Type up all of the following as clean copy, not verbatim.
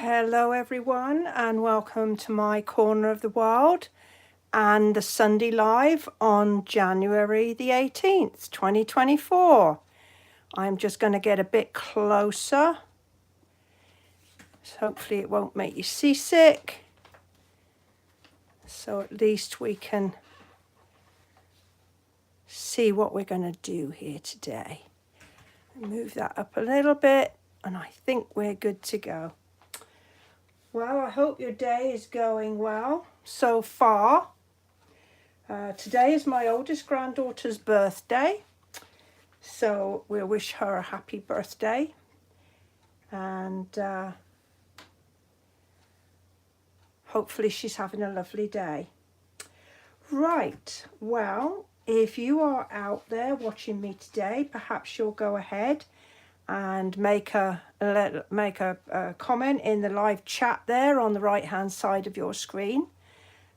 Hello everyone and welcome to my corner of the world and the Sunday Live on January the 18th, 2024. I'm just going to get a bit closer, so hopefully it won't make you seasick, so at least we can see what we're going to do here today. Move that up a little bit and I think we're good to go. Well, I hope your day is going well so far. Today is my oldest granddaughter's birthday, so we'll wish her a happy birthday, and hopefully she's having a lovely day. Right, well, if you are out there watching me today, perhaps you'll go ahead and make a comment in the live chat there on the right hand side of your screen.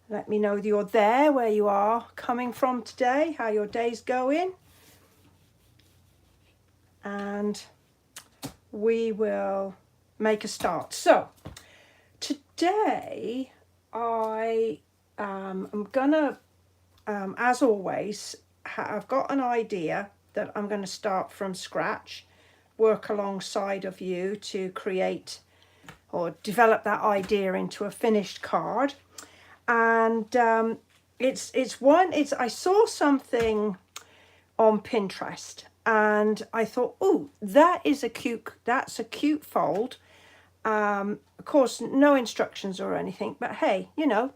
Let me know that you're there, where you are coming from today, how your day's going, and we will make a start. So today I am gonna as always, I've got an idea that I'm going to start from scratch, work alongside of you to create or develop that idea into a finished card. And I saw something on Pinterest and I thought, oh, that's a cute fold. Of course, no instructions or anything, but hey, you know,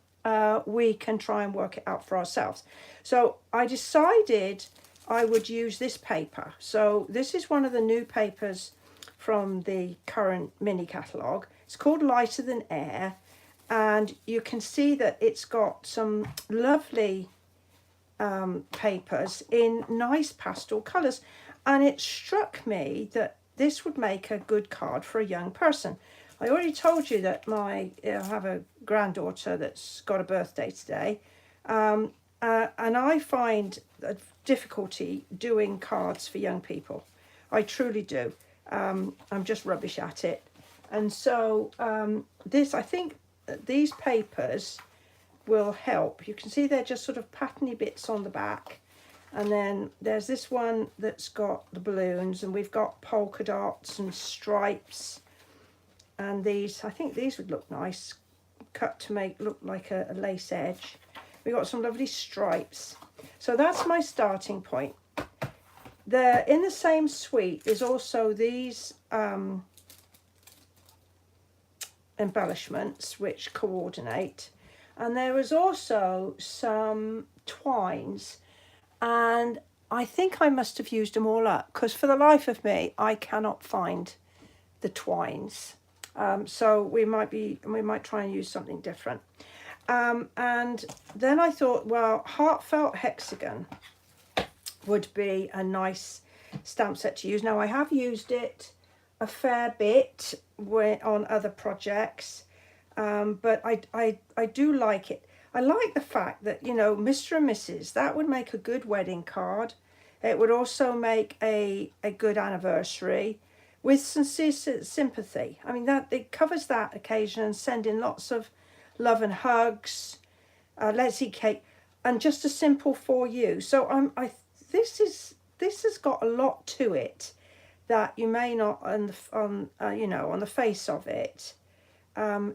we can try and work it out for ourselves. So I decided I would use this paper. So this is one of the new papers from the current mini catalogue. It's called Lighter Than Air, and you can see that it's got some lovely papers in nice pastel colours, and it struck me that this would make a good card for a young person. I already told you that I have a granddaughter that's got a birthday today, and I find a difficulty doing cards for young people. I truly do. I'm just rubbish at it. And so I think these papers will help. You can see they're just sort of patterny bits on the back. And then there's this one that's got the balloons, and we've got polka dots and stripes. And these, I think these would look nice, cut to look like a lace edge. We've got some lovely stripes. So that's my starting point. In the same suite is also these embellishments which coordinate, and there is also some twines, and I think I must have used them all up because for the life of me I cannot find the twines. So we might try and use something different. And then I thought, well, Heartfelt Hexagon would be a nice stamp set to use. Now I have used it a fair bit on other projects, but I do like it. I like the fact that, you know, Mr. and Mrs., that would make a good wedding card. It would also make a good anniversary with sincere sympathy. I mean, that it covers that occasion, and sending lots of love and hugs, let's eat cake, and just a simple for you. So this has got a lot to it that you may not on the face of it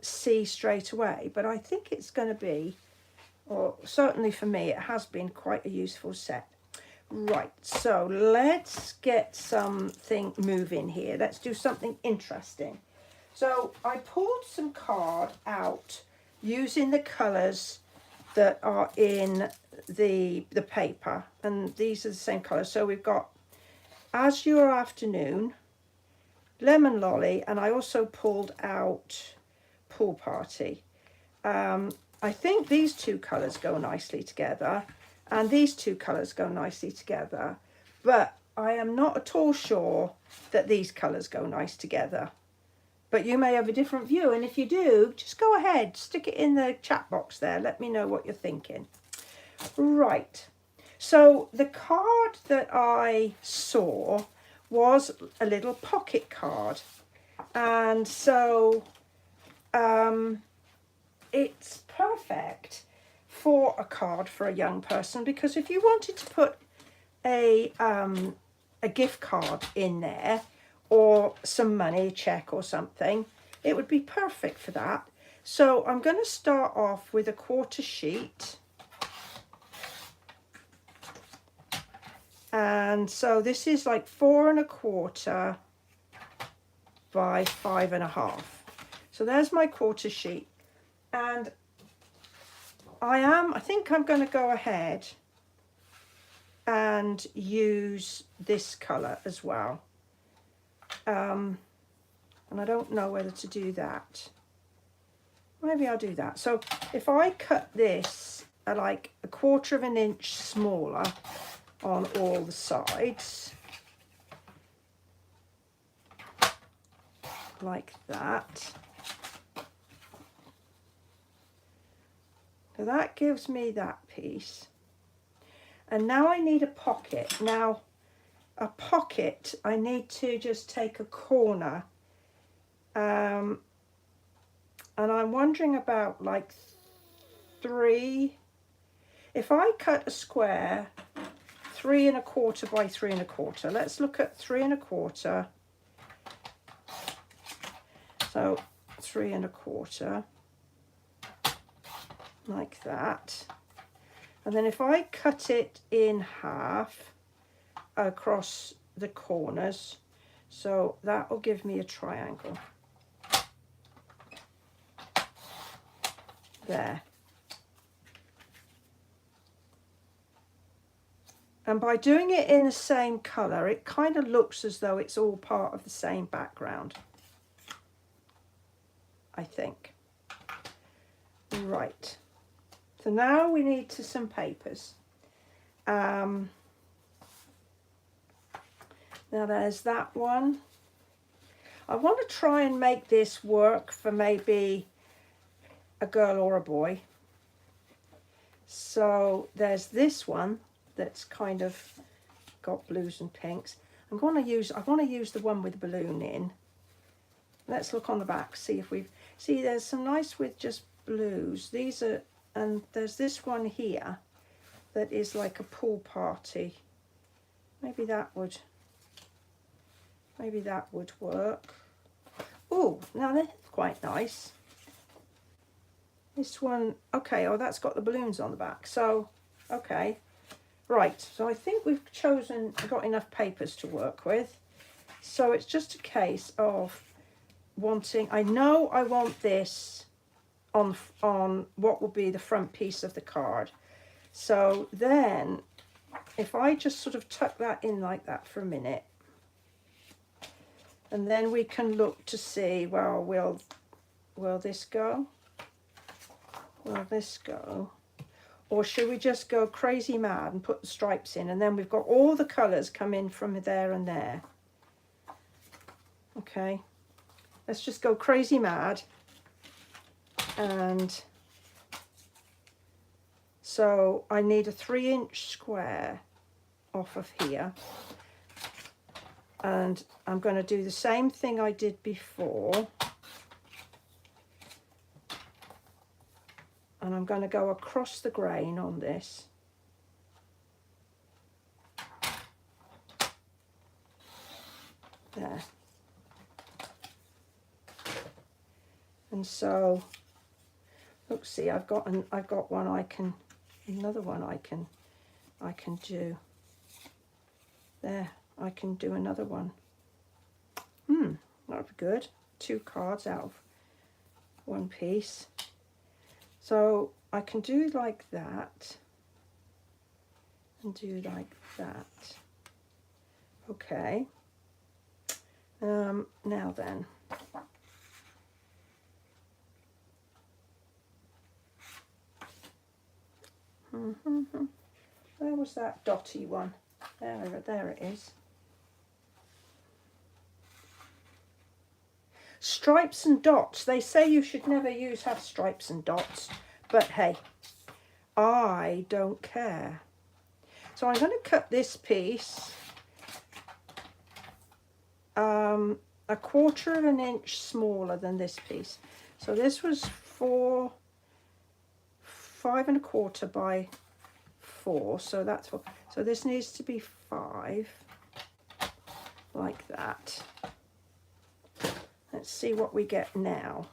see straight away, but I think it's going to be, or certainly for me, it has been quite a useful set. Right, so let's get something moving here. Let's do something interesting. So I pulled some card out using the colours that are in the paper, and these are the same colours. So we've got As Your Afternoon, Lemon Lolly, and I also pulled out Pool Party. I think these two colours go nicely together, and these two colours go nicely together, but I am not at all sure that these colours go nice together. But you may have a different view, and if you do, just go ahead, stick it in the chat box there. Let me know what you're thinking. Right, so the card that I saw was a little pocket card, and so it's perfect for a card for a young person, because if you wanted to put a gift card in there, or some money, a check or something, it would be perfect for that. So I'm going to start off with a quarter sheet. And so this is like 4 1/4 by 5 1/2. So there's my quarter sheet. And I think I'm going to go ahead and use this colour as well. And I don't know whether to do that. Maybe I'll do that. So if I cut this at like 1/4 inch smaller on all the sides, like that. So that gives me that piece. And now I need a pocket. Now, a pocket, I need to just take a corner. And I'm wondering about like 3. If I cut a square 3 1/4 by 3 1/4, let's look at 3 1/4. So 3 1/4, like that. And then if I cut it in half across the corners, so that will give me a triangle. There. And by doing it in the same colour, it kind of looks as though it's all part of the same background, I think. Right. So now we need some papers. Now there's that one. I want to try and make this work for maybe a girl or a boy. So there's this one that's kind of got blues and pinks. I want to use the one with the balloon in. Let's look on the back, see if we've, see there's some nice with just blues. These are, and there's this one here that is like a pool party. Maybe that would work. Oh, now that's quite nice. This one, okay, oh, that's got the balloons on the back. So, okay, right. So I think we've got enough papers to work with. So it's just a case of wanting, I know I want this on what will be the front piece of the card. So then if I just sort of tuck that in like that for a minute, and then we can look to see, well, will this go? Will this go? Or should we just go crazy mad and put the stripes in, and then we've got all the colours come in from there and there? Okay, let's just go crazy mad. And so I need a 3-inch square off of here. And I'm going to do the same thing I did before. And I'm going to go across the grain on this. There. And so, look, see, I've got one another one I can do. There. I can do another one. That would be good. 2 cards out of 1 piece. So I can do like that and do like that. Okay. Now then. Where was that dotty one? There it is. Stripes and dots. They say you should never have stripes and dots, but hey, I don't care. So I'm going to cut this piece 1/4 of an inch smaller than this piece. So this was 5 1/4 by 4, so that's what, so this needs to be 5, like that. Let's see what we get now.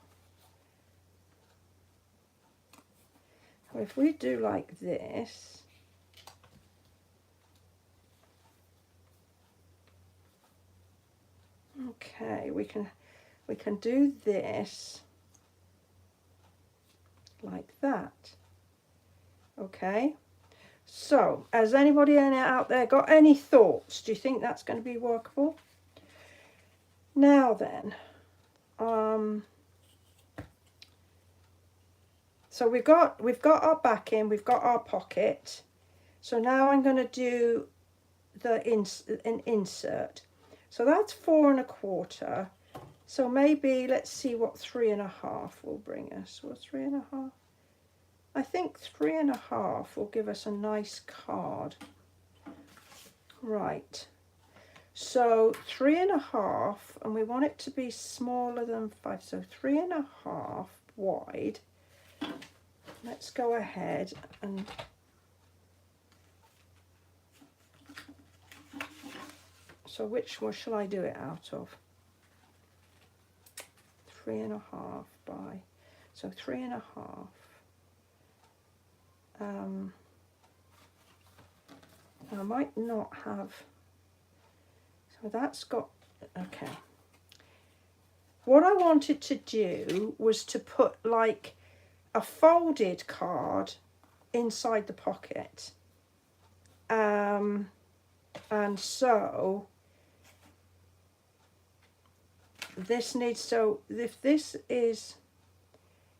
So if we do like this, okay, we can do this like that. Okay, so has anybody out there got any thoughts? Do you think that's going to be workable? Now then, so we've got our backing, we've got our pocket. So now I'm going to do an insert. So that's 4 1/4. So maybe let's see what 3 1/2 will bring us. Well, 3 1/2. I think 3 1/2 will give us a nice card. Right. So 3 1/2, and we want it to be smaller than 5. So 3 1/2 wide. Let's go ahead and so which one shall I do it out of? 3 1/2 by, so 3 1/2. I might not have, so that's got, okay. What I wanted to do was to put like a folded card inside the pocket. And so this needs, so if this is,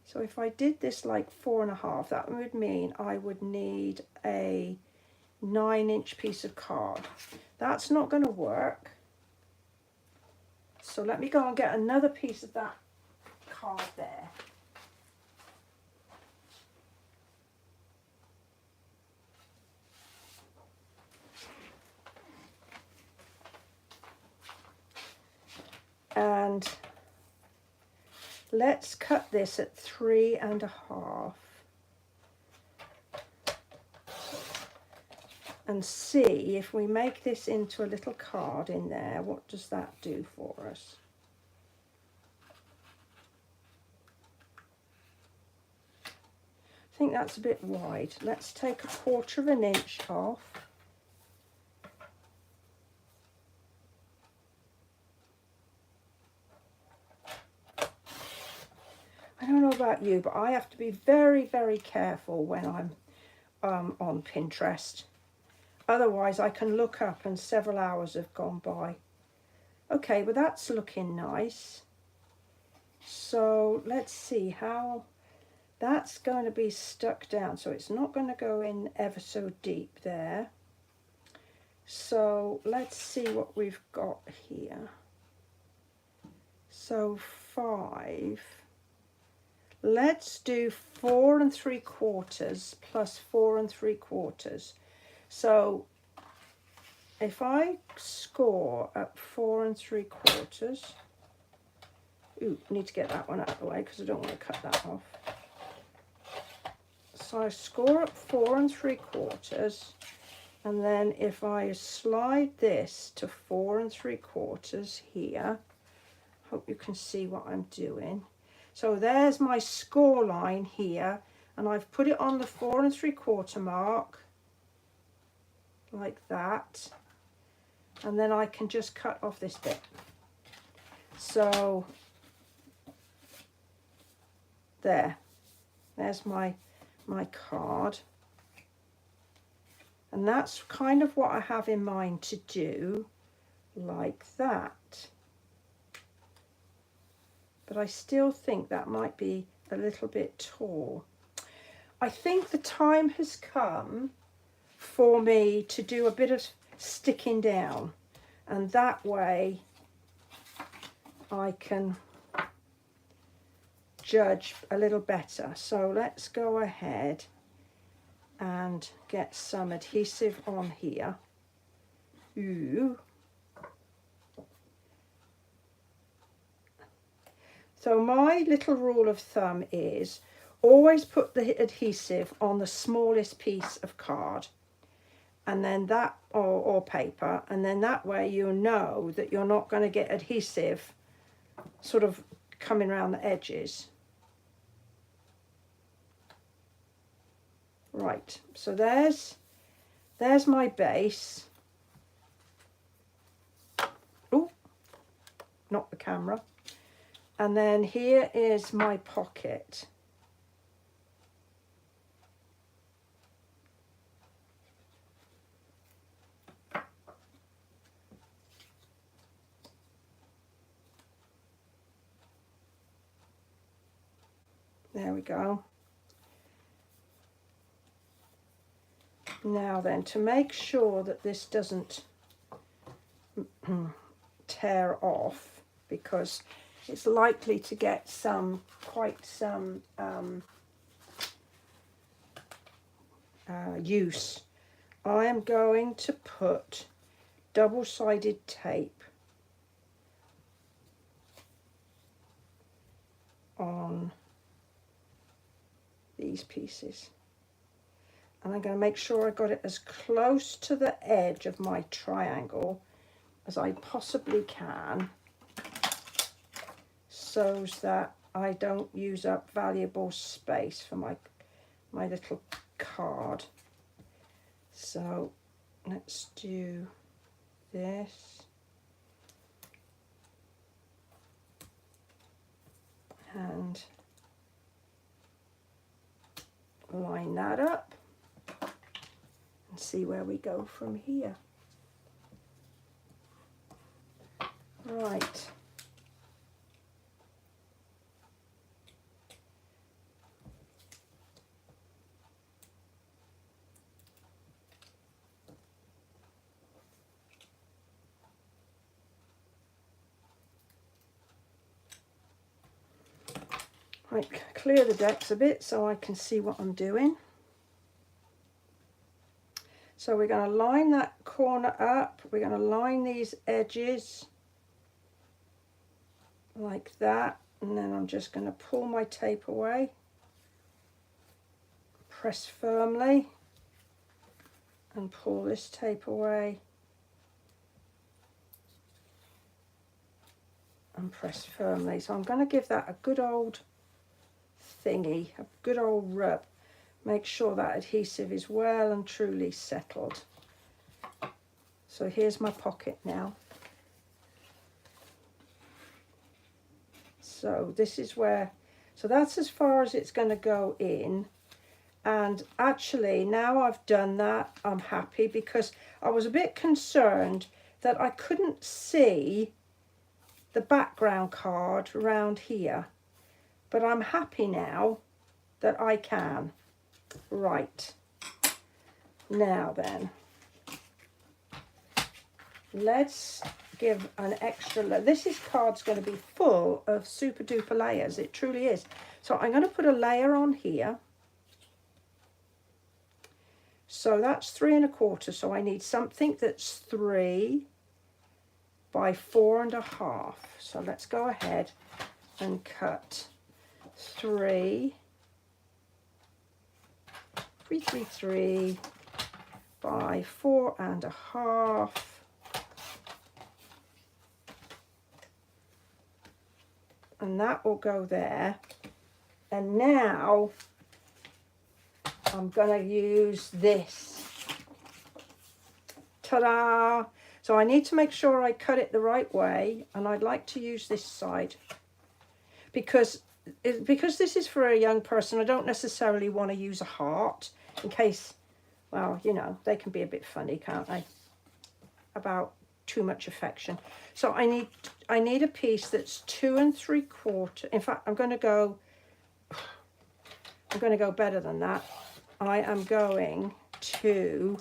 so if I did this like 4 1/2, that would mean I would need a 9-inch piece of card. That's not going to work. So let me go and get another piece of that card there. And let's cut this at 3 1/2 and see if we make this into a little card in there, what does that do for us? I think that's a bit wide. Let's take 1/4 of an inch off. I don't know about you, but I have to be very, very careful when I'm on Pinterest. Otherwise, I can look up and several hours have gone by. Okay, well, that's looking nice. So let's see how that's going to be stuck down. So it's not going to go in ever so deep there. So let's see what we've got here. So 5. Let's do 4 3/4 plus 4 3/4. So if I score at 4 3/4, ooh, I need to get that one out of the way because I don't want to cut that off. So I score at 4 3/4, and then if I slide this to 4 3/4 here, hope you can see what I'm doing. So there's my score line here, and I've put it on the 4 3/4 mark, like that, and then I can just cut off this bit. So there's my card, and that's kind of what I have in mind to do, like that. But I still think that might be a little bit tall. I think the time has come for me to do a bit of sticking down, and that way I can judge a little better. So let's go ahead and get some adhesive on here. Ooh. So my little rule of thumb is always put the adhesive on the smallest piece of card, and then that, or paper, and then that way you know that you're not going to get adhesive sort of coming around the edges. Right, so there's my base. Oh, not the camera. And then here is my pocket. There we go. Now then, to make sure that this doesn't tear off, because it's likely to get quite some use, I am going to put double-sided tape on these pieces, and I'm going to make sure I got it as close to the edge of my triangle as I possibly can, so that I don't use up valuable space for my little card. So let's do this, and line that up and see where we go from here. Right. Right, clear the decks a bit so I can see what I'm doing. So we're going to line that corner up, we're going to line these edges like that, and then I'm just going to pull my tape away, press firmly, and pull this tape away, and press firmly. So I'm going to give that a good old thingy, a good old rub. Make sure that adhesive is well and truly settled. So here's my pocket now. So this is where, so that's as far as it's going to go in. And actually now I've done that, I'm happy, because I was a bit concerned that I couldn't see the background card around here, but I'm happy now that I can. Right, now then, let's give an extra layer. This card's going to be full of super duper layers, it truly is. So I'm going to put a layer on here. So that's 3 1/4, so I need something that's 3 by 4 1/2. So let's go ahead and cut 3 by 4 1/2. And that will go there. And now I'm going to use this. Ta-da! So I need to make sure I cut it the right way, and I'd like to use this side because this is for a young person. I don't necessarily want to use a heart in case, well, you know, they can be a bit funny, can't they, about too much affection. So I need a piece that's 2 3/4. In fact, I'm going to go better than that. I am going to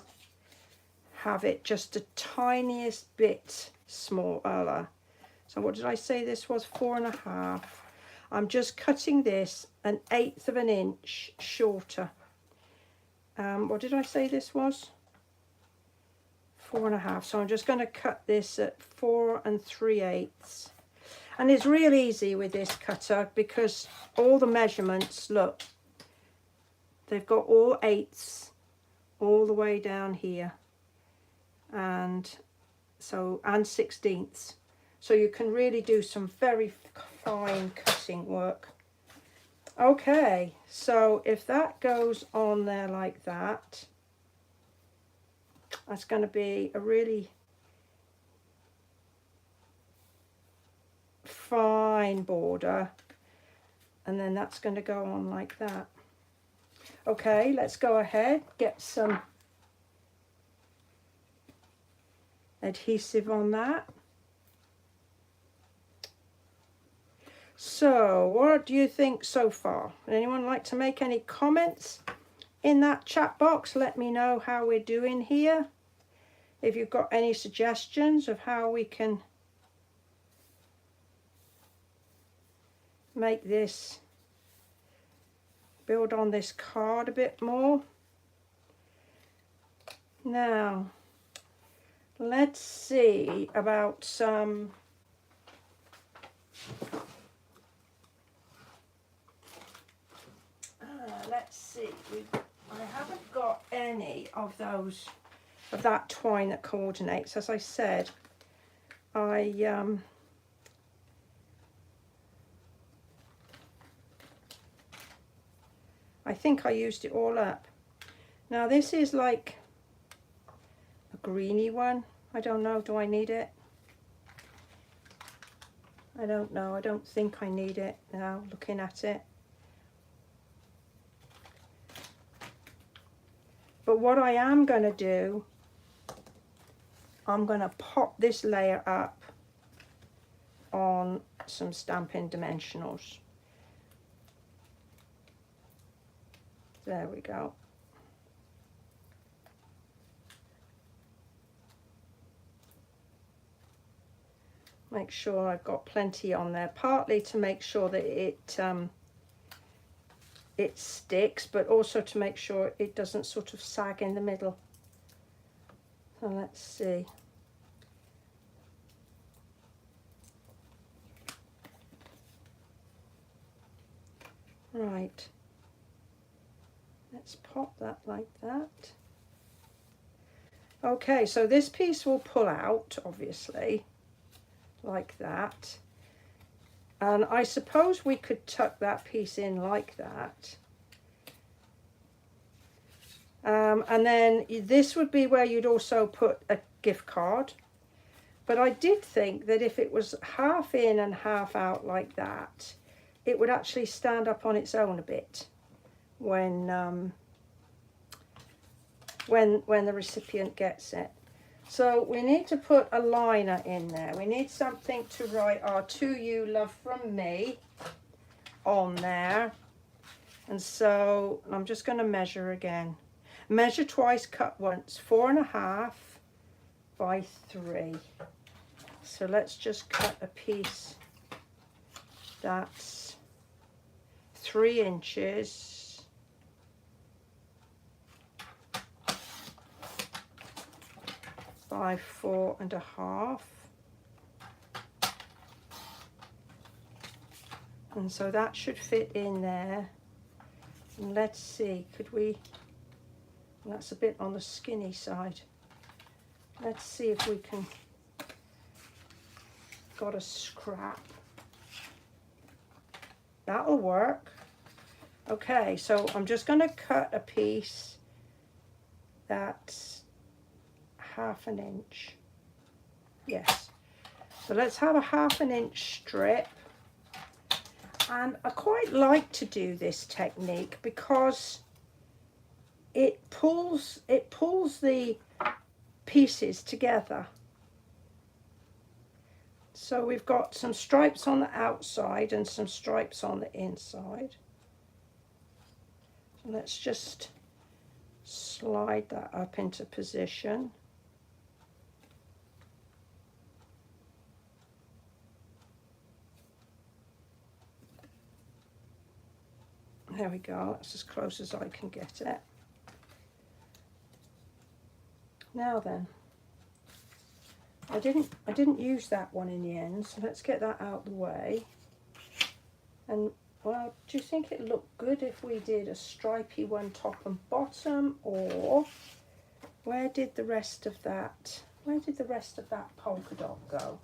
have it just the tiniest bit smaller. So what did I say this was? 4 1/2. I'm just cutting this 1/8 of an inch shorter. What did I say this was? 4 1/2. So I'm just going to cut this at 4 3/8. And it's real easy with this cutter because all the measurements, look, they've got all 8ths all the way down here, and 16ths. So you can really do some very fine cutting work. Okay, so if that goes on there like that, that's going to be a really fine border, and then that's going to go on like that. Okay, let's go ahead, get some adhesive on that. So what do you think so far? Would anyone like to make any comments in that chat box? Let me know how we're doing here. If you've got any suggestions of how we can make this, build on this card a bit more. Now, let's see about some let's see, I haven't got any of those, of that twine that coordinates. As I said, I think I used it all up. Now this is like a greeny one. I don't know, do I need it? I don't know, I don't think I need it now, looking at it. But what I am going to do, I'm going to pop this layer up on some Stampin' Dimensionals. There we go. Make sure I've got plenty on there, partly to make sure that it sticks, but also to make sure it doesn't sort of sag in the middle. So let's see. Right. Let's pop that like that. Okay, so this piece will pull out, obviously, like that. And I suppose we could tuck that piece in like that. And then this would be where you'd also put a gift card. But I did think that if it was half in and half out like that, it would actually stand up on its own a bit when the recipient gets it. So we need to put a liner in there. We need something to write our "To You, Love from Me" on there. And so I'm just going to measure again. Measure twice, cut once. 4.5 by 3. So let's just cut a piece that's 3 inches. By 4.5, and so that should fit in there. And let's see, could we, that's a bit on the skinny side. Let's see if we can, got a scrap. That'll work. Okay, so I'm just going to cut a piece that's 1/2 inch. Yes. So let's have a 1/2 inch strip. And I quite like to do this technique because it pulls the pieces together. So we've got some stripes on the outside and some stripes on the inside. So let's just slide that up into position. There we go, that's as close as I can get it. Now then, I didn't use that one in the end, so let's get that out of the way. And well, do you think it looked good if we did a stripy one top and bottom, or where did the rest of that polka dot go?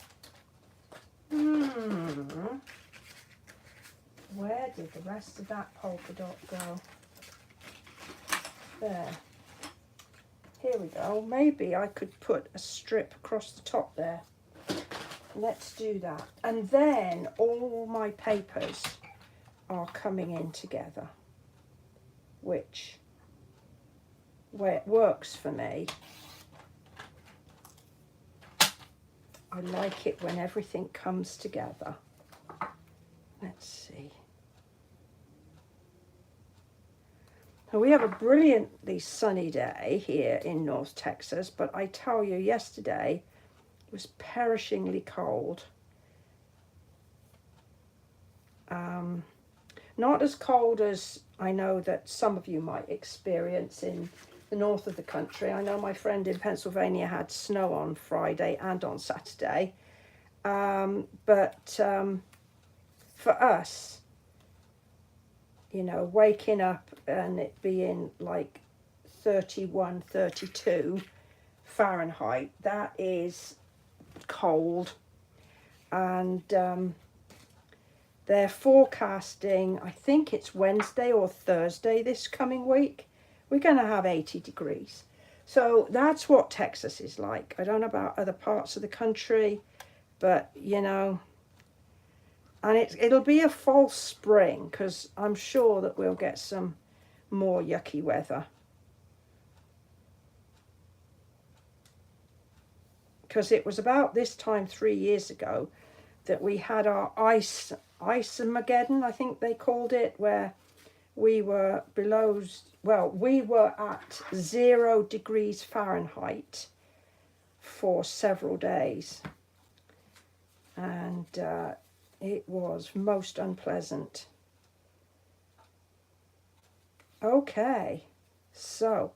Where did the rest of that polka dot go? There. Here we go. Maybe I could put a strip across the top there. Let's do that. And then all my papers are coming in together, which, where it works for me. I like it when everything comes together. Let's see. Now, we have a brilliantly sunny day here in North Texas, but I tell you, yesterday it was perishingly cold. Not as cold as I know that some of you might experience in the north of the country. I know my friend in Pennsylvania had snow on Friday and on Saturday. But for us, you know, waking up and it being like 31, 32 Fahrenheit, that is cold. And they're forecasting, I think it's Wednesday or Thursday this coming week, we're going to have 80 degrees. So that's what Texas is like. I don't know about other parts of the country, but you know, and it'll be a false spring, because I'm sure that we'll get some more yucky weather. Because it was about this time 3 years ago that we had our Ice-mageddon, I think they called it, where we were below, well, we were at 0 degrees Fahrenheit for several days. And it was most unpleasant. Okay, so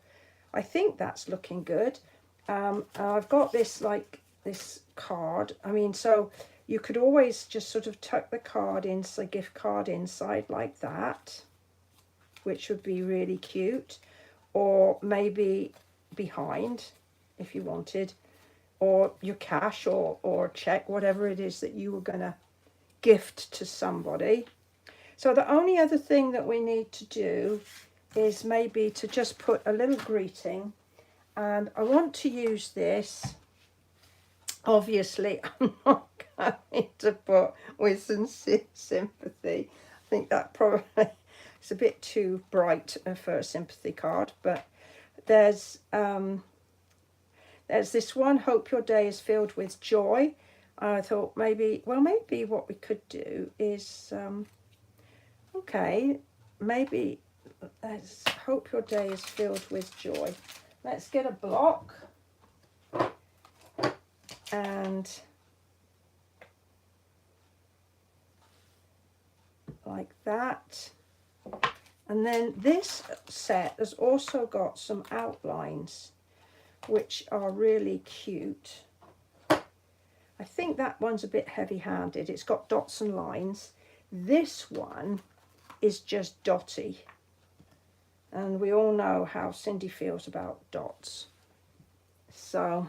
I think that's looking good. I've got this, like, this card. I mean, so you could always just sort of tuck the card inside, gift card inside like that, which would be really cute, or maybe behind if you wanted, or your cash or check, whatever it is that you were going to gift to somebody. So the only other thing that we need to do is maybe to just put a little greeting, and I want to use this. Obviously, I'm not going to put with sincere sympathy. I think that probably is a bit too bright for a sympathy card, but there's this one, hope your day is filled with joy. I thought maybe what we could do is, okay, maybe let's hope your day is filled with joy. Let's get a block and like that. And then this set has also got some outlines which are really cute. I think that one's a bit heavy-handed. It's got dots and lines. This one is just dotty. And we all know how Cindy feels about dots. So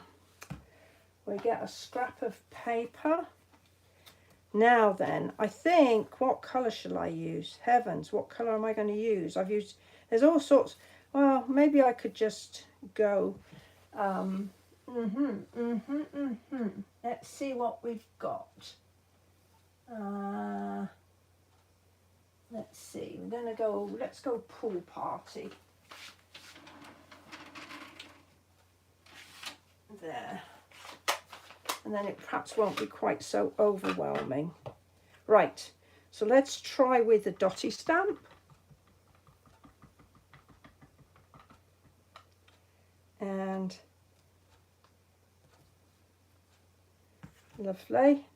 we get a scrap of paper. Now then, I think, what colour shall I use? Heavens, what colour am I going to use? There's all sorts. Well, maybe I could just go, let's see what we've got. Let's see, let's go pool party. There. And then it perhaps won't be quite so overwhelming. Right, so let's try with the dotty stamp. And lovely.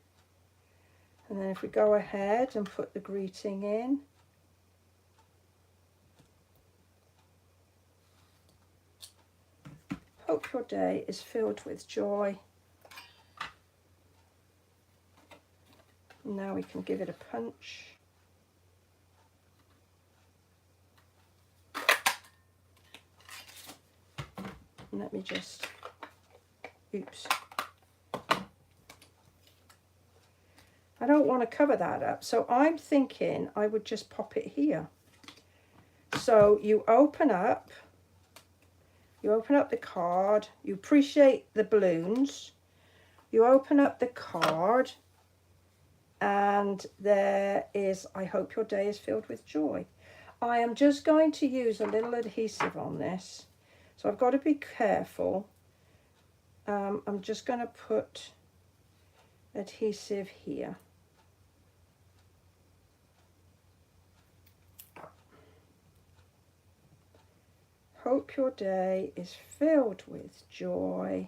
And then if we go ahead and put the greeting in. Hope your day is filled with joy. Now we can give it a punch. Let me just, oops. I don't want to cover that up, so I'm thinking I would just pop it here. So you open up the card, you appreciate the balloons, you open up the card, and there is, I hope your day is filled with joy. I am just going to use a little adhesive on this. So I've got to be careful. I'm just going to put adhesive here. Hope your day is filled with joy.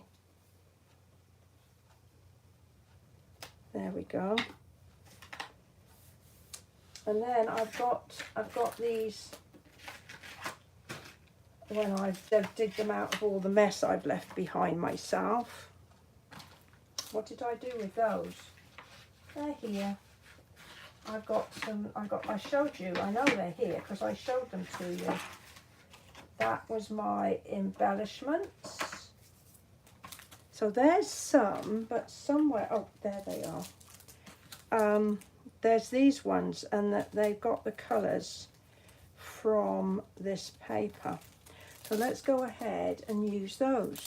There we go. And then I've got these, when I've digged them out of all the mess I've left behind myself. What did I do with those? They're here. I showed you, I know they're here because I showed them to you. That was my embellishments. So there's some, but somewhere, oh, there they are. There's these ones, and they've got the colours from this paper. So let's go ahead and use those.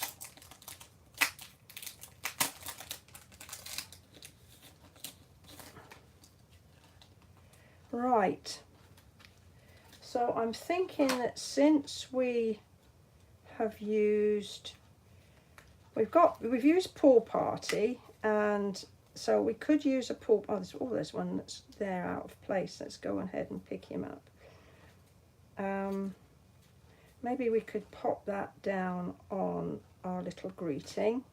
Right. So I'm thinking that since we have used, we've used Pool Party, and so we could use a pool, there's one that's there out of place. Let's go ahead and pick him up. Maybe we could pop that down on our little greeting.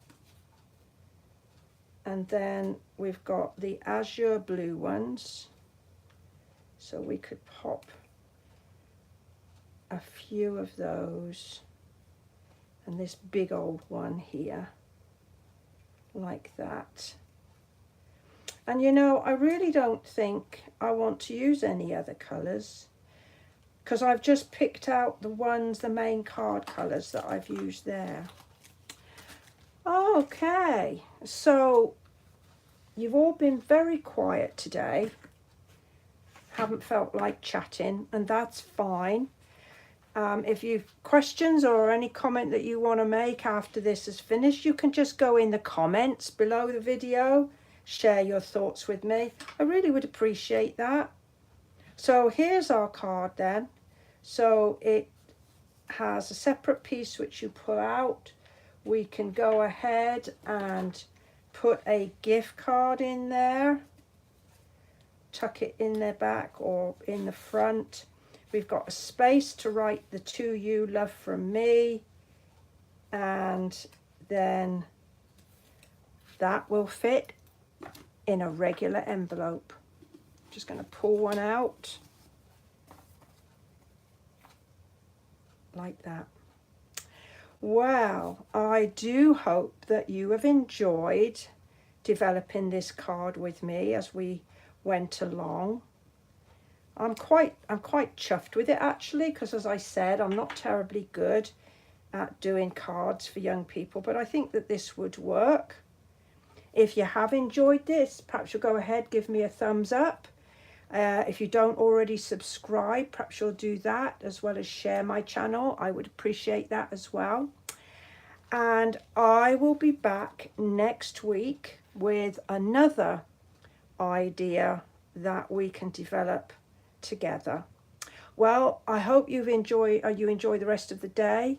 And then we've got the azure blue ones. So we could pop a few of those. And this big old one here, like that. And you know, I really don't think I want to use any other colours, because I've just picked out the main card colours that I've used there. Okay, so you've all been very quiet today. Haven't felt like chatting, and that's fine. If you've questions or any comment that you want to make after this is finished, you can just go in the comments below the video, share your thoughts with me. I really would appreciate that. So here's our card then. So it has a separate piece which you pull out. We can go ahead and put a gift card in there, tuck it in the back or in the front. We've got a space to write the to you, love from me, and then that will fit in a regular envelope. Just going to pull one out like that. Well, I do hope that you have enjoyed developing this card with me as we went along. I'm quite chuffed with it actually, because as I said, I'm not terribly good at doing cards for young people, but I think that this would work. If you have enjoyed this, perhaps you'll go ahead, give me a thumbs up. If you don't already subscribe, perhaps you'll do that, as well as share my channel. I would appreciate that as well. And I will be back next week with another idea that we can develop together. Well, I hope you enjoy the rest of the day.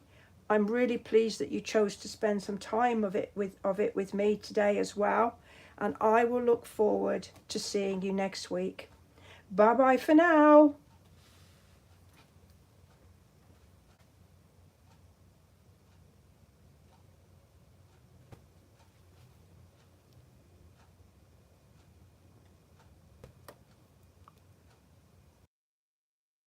I'm really pleased that you chose to spend some time of it with me today as well, and I will look forward to seeing you next week. Bye bye for now.